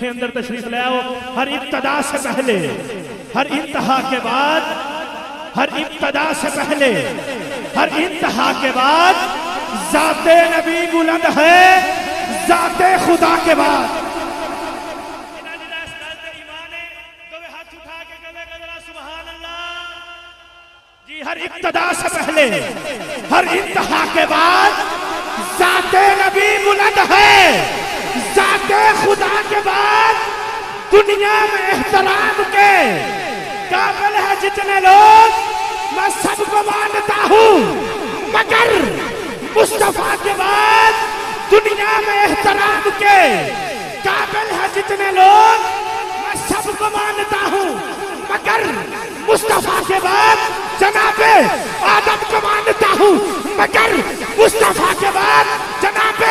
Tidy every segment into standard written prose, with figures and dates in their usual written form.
اندر تشریف لے آؤ. ہر ابتدا سے پہلے، ہر انتہا کے بعد، ہر ابتدا سے پہلے، ہر انتہا کے بعد ذات نبی بلند ہے، ذات خدا کے بعد. جی ہر ابتدا سے پہلے، ہر انتہا کے بعد ذات نبی بلند ہے، ذات خدا کے بعد دنیا میں احترام کے قابل ہے جتنے لوگ میں سب کو مانتا ہوں، مگر مصطفیٰ کے بعد دنیا میں احترام کے قابل ہے جتنے لوگ میں سب کو مانتا ہوں، مگر مصطفیٰ کے بعد جناب آدم کو مانتا ہوں، مگر مصطفیٰ کے بعد جناب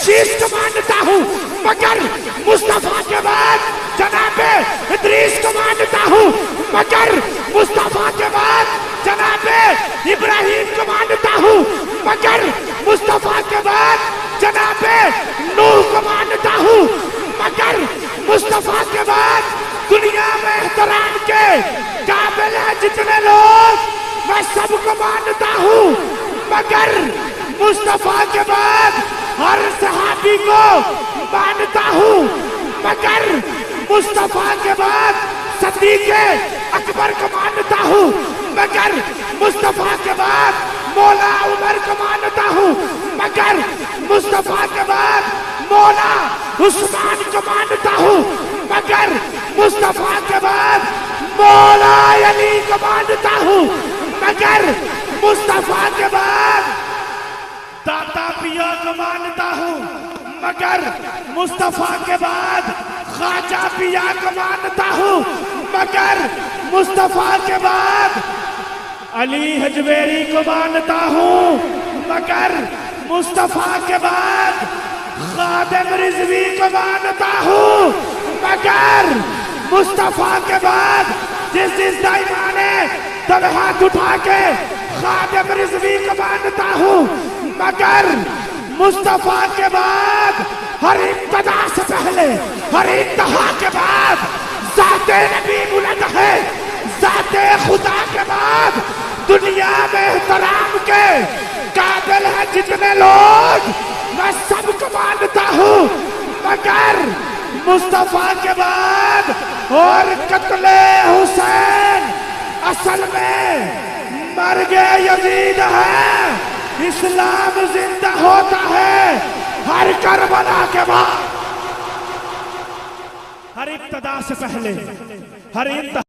شیش کو مانتا ہوں، مگر مصطفیٰ کے بعد جناب ادریس کو مانتا ہوں، مگر مصطفیٰ کے بعد جناب ابراہیم کو مانتا ہوں، مگر مصطفیٰ کے بعد جناب نوح کو مانتا ہوں، مگر مصطفیٰ کے بعد دنیا میں احترام کے قابل ہے جتنے لوگ میں سب کو مانتا ہوں، مگر مصطفیٰ کے بعد ہر صحابی کو مانتا ہوں، مگر مصطفیٰ کے بعد صدیق اکبر کو مانتا ہوں، مگر مصطفیٰ کے بعد مولا عمر کو مانتا ہوں، مگر مصطفیٰ کے بعد مولا عثمان کو مانتا ہوں، مگر مصطفیٰ کے بعد مولا علی کو مانتا ہوں، مگر مصطفیٰ کے بعد داتا پیا کو مانتا ہوں، مگر مصطفیٰ کے بعد خواجہ پیا کو مانتا ہوں، مگر مصطفیٰ کے بعد علی حجویری کو مانتا ہوں، مگر مصطفیٰ کے بعد خادم رضوی کو مانتا ہوں، مگر مصطفیٰ کے بعد جس دائمہ نے دل ہاتھ اٹھا کے خادم رضوی کو مانتا ہوں، مگر مصطفیٰ کے بعد ہر ابتدا سے پہلے، ہر انتہا کے بعد ذات نبی بلند ہے، ذات خدا کے بعد دنیا میں احترام کے قابل ہے جتنے لوگ میں سب کو مانتا ہوں، مگر مصطفیٰ کے بعد اور قتل حسین اصل میں مرگ یزید ہے، اسلام زندہ ہوتا ہے ہر کربلا کے بعد. ہر ابتدا سے پہلے، ہر انتہا